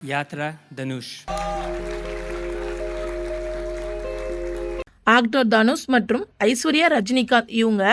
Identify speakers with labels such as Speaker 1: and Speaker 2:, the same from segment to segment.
Speaker 1: यात्रा धनुष
Speaker 2: ஆக்டர் தனுஷ் மற்றும் ஐஸ்வர்யா ரஜினிகாந்த் இவங்க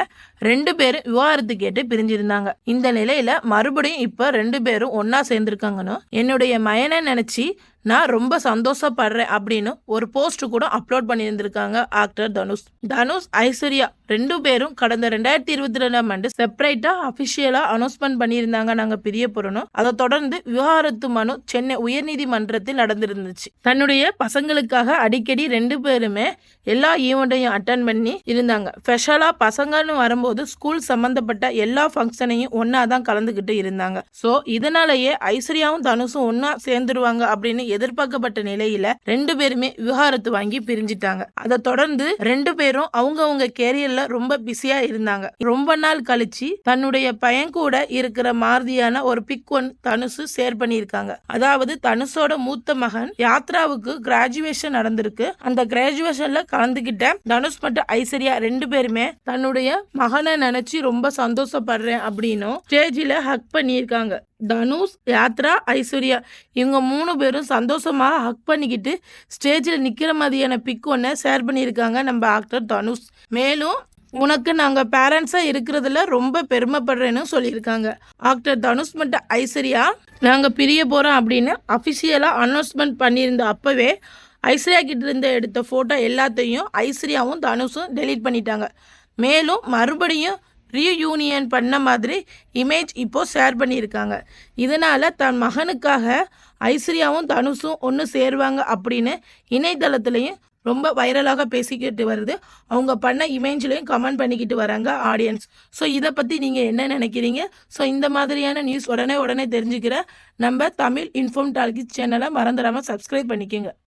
Speaker 2: 2 பேரும் விவாகரத்து கேட்டு பிரிஞ்சிருந்தாங்க. இந்த நிலையில மறுபடியும் இப்ப 2 பேரும் ஒன்னா சேர்ந்திருக்காங்கன்னு என்னுடைய மயனை நினைச்சு நான் ரொம்ப சந்தோஷப்படுறேன் அப்படின்னு ஒரு போஸ்ட் கூட அப்லோட் பண்ணியிருந்திருக்காங்க ஆக்டர் தனுஷ் ஐஸ்வர்யா 2 பேரும் கடந்த 2022ஆம் ஆண்டு செப்பரேட்டா அபிஷியலா அனௌன்ஸ்மெண்ட் பண்ணியிருந்தாங்க நாங்க பிரிய போறோம். அதை தொடர்ந்து விவாகரத்து மனு சென்னை உயர்நீதிமன்றத்தில் நடந்திருந்துச்சு. தன்னுடைய பசங்களுக்காக அடிக்கடி 2 பேருமே எல்லா ஈவெண்ட்டையும் அட்டன் பண்ணி இருந்தாங்க. ஸ்பெஷலா பசங்கன்னு வரும்போது ஸ்கூல் சம்பந்தப்பட்ட எல்லா ஃபங்க்ஷனையும் ஒன்னா தான் கலந்துகிட்டு இருந்தாங்க. ஸோ இதனாலேயே ஐஸ்வர்யாவும் தனுஷும் ஒன்னா சேர்ந்துருவாங்க அப்படின்னு எதிர்பார்க்கப்பட்ட நிலையில 2 பேருமே விவாகரத்து வாங்கி பிரிஞ்சிட்டாங்க. அதை தொடர்ந்து 2 பேரும் அவங்க கேரியர்ல ரொம்ப பிஸியா இருந்தாங்க. ரொம்ப நாள் கழிச்சு தன்னுடைய பையன் கூட இருக்கிற மாதிரியான ஒரு பிக் ஒன் தனுஷ் ஷேர் பண்ணியிருக்காங்க. அதாவது தனுஷோட மூத்த மகன் யாத்ராவுக்கு கிராஜுவேஷன் நடந்திருக்கு. அந்த கிராஜுவேஷன்ல கலந்துகிட்ட தனுஷ் மற்றும் ஐஸ்வர்யா 2 பேருமே தன்னுடைய மகனை நினைச்சு ரொம்ப சந்தோஷப்படுறேன் அப்படின்னு ஸ்டேஜில ஹக் பண்ணியிருக்காங்க. தனுஷ் யாத்ரா ஐஸ்வர்யா இவங்க 3 பேரும் சந்தோஷமாக ஹக் பண்ணிக்கிட்டு ஸ்டேஜில் நிற்கிற மாதிரியான பிக் ஒன்று ஷேர் பண்ணியிருக்காங்க நம்ம ஆக்டர் தனுஷ். மேலும் உனக்கு நாங்கள் பேரண்ட்ஸாக இருக்கிறதுல ரொம்ப பெருமைப்படுறேன்னு சொல்லியிருக்காங்க. ஆக்டர் தனுஷ் மற்றும் ஐஸ்வர்யா நாங்கள் பிரிய போகிறோம் அப்படின்னு அஃபிஷியலாக அனௌன்ஸ்மெண்ட் பண்ணியிருந்த அப்போவே ஐஸ்வர்யா கிட்ட இருந்து எடுத்த ஃபோட்டோ எல்லாத்தையும் ஐஸ்வர்யாவும் தனுஷும் டெலீட் பண்ணிட்டாங்க. மேலும் மறுபடியும் ரீயூனியன் பண்ண மாதிரி இமேஜ் இப்போ ஷேர் பண்ணியிருக்காங்க. இதனால தன் மகனுக்காக ஐஸ்வர்யாவும் தனுஷும் ஒன்று சேருவாங்க அப்படின்னு இணையதளத்துலையும் ரொம்ப வைரலாக பேசிக்கிட்டு வருது. அவங்க பண்ண இமேஜ்லையும் கமெண்ட் பண்ணிக்கிட்டு வராங்க ஆடியன்ஸ். ஸோ இதை பற்றி நீங்கள் என்ன நினைக்கிறீங்க? ஸோ இந்த மாதிரியான நியூஸ் உடனே தெரிஞ்சுக்கிற நம்ம தமிழ் இன்ஃபார்ம் டால்கிஸ் சேனலை மறந்துடாமல் சப்ஸ்கிரைப் பண்ணிக்கோங்க.